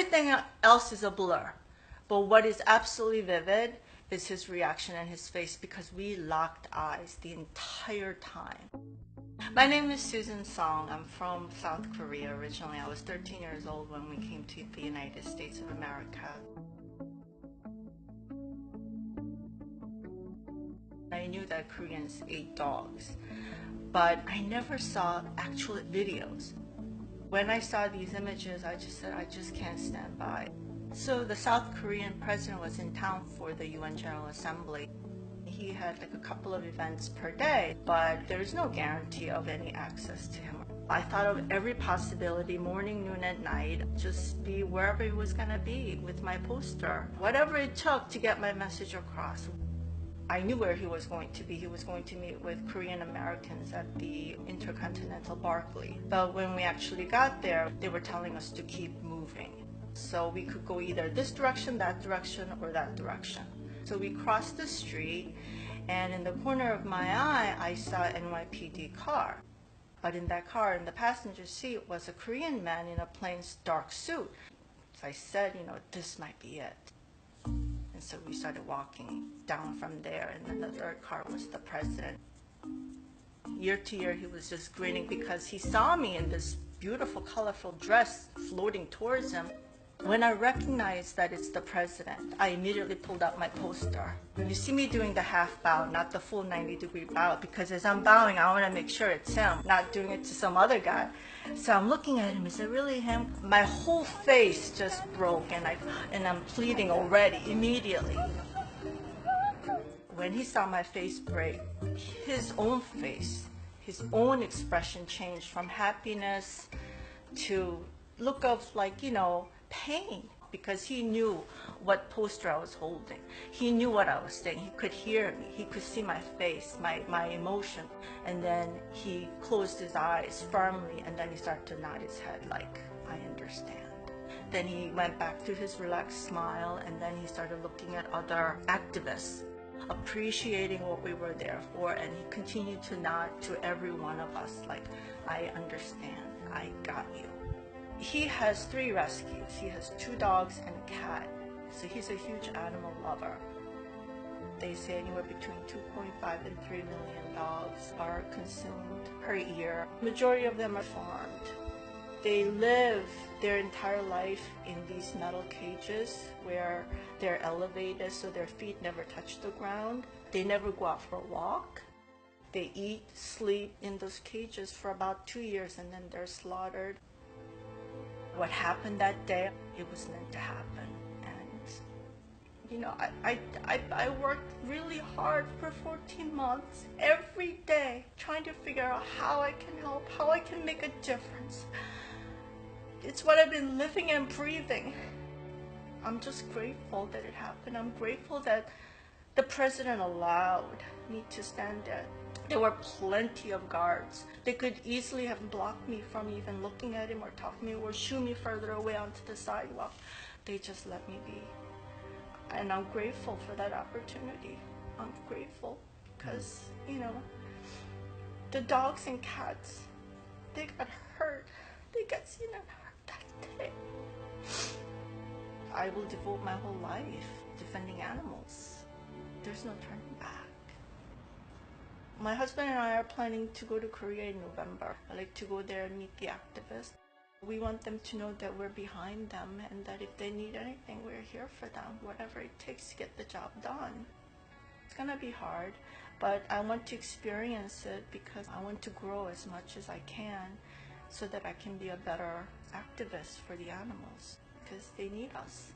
Everything else is a blur. But what is absolutely vivid is his reaction and his face, because we locked eyes the entire time. My name is Susan Song. I'm from South Korea originally. I was 13 years old when we came to the United States of America. I knew that Koreans ate dogs, but I never saw actual videos. When I saw these images, I just said, I just can't stand by. So the South Korean president was in town for the UN General Assembly. He had like a couple of events per day, but there's no guarantee of any access to him. I thought of every possibility, morning, noon, and night, just be wherever he was gonna be with my poster. Whatever it took to get my message across. I knew where he was going to be. He was going to meet with Korean Americans at the Intercontinental Barclay. But when we actually got there, they were telling us to keep moving. So we could go either this direction, or that direction. So we crossed the street, and in the corner of my eye, I saw an NYPD car. But in that car, in the passenger seat, was a Korean man in a plain dark suit. So I said, this might be it. And so we started walking down from there, and then the third car was the president. Year to year, he was just grinning because he saw me in this beautiful, colorful dress floating towards him. When I recognized that it's the president, I immediately pulled out my poster. You see me doing the half bow, not the full 90-degree bow, because as I'm bowing, I want to make sure it's him, not doing it to some other guy. So I'm looking at him, is it really him? My whole face just broke, and I'm pleading already, immediately. When he saw my face break, his own face, his own expression changed from happiness to look of pain, because he knew what poster I was holding. He knew what I was saying. He could hear me. He could see my face, my emotion. And then he closed his eyes firmly, and then he started to nod his head like, I understand. Then he went back to his relaxed smile, and then he started looking at other activists, appreciating what we were there for, and he continued to nod to every one of us like, I understand, I got you. He has 3 rescues. He has 2 dogs and a cat. So he's a huge animal lover. They say anywhere between 2.5 and 3 million dogs are consumed per year. Majority of them are farmed. They live their entire life in these metal cages where they're elevated so their feet never touch the ground. They never go out for a walk. They eat, sleep in those cages for about 2 years, and then they're slaughtered. What happened that day, it was meant to happen. And I worked really hard for 14 months, every day, trying to figure out how I can help, how I can make a difference. It's what I've been living and breathing. I'm just grateful that it happened. I'm grateful that the president allowed me to stand there. There were plenty of guards. They could easily have blocked me from even looking at him or talking to me or shoo me further away onto the sidewalk. They just let me be. And I'm grateful for that opportunity. I'm grateful because, the dogs and cats, they got hurt. They got seen and hurt that day. I will devote my whole life defending animals. There's no turning back. My husband and I are planning to go to Korea in November. I like to go there and meet the activists. We want them to know that we're behind them and that if they need anything, we're here for them, whatever it takes to get the job done. It's gonna be hard, but I want to experience it because I want to grow as much as I can so that I can be a better activist for the animals because they need us.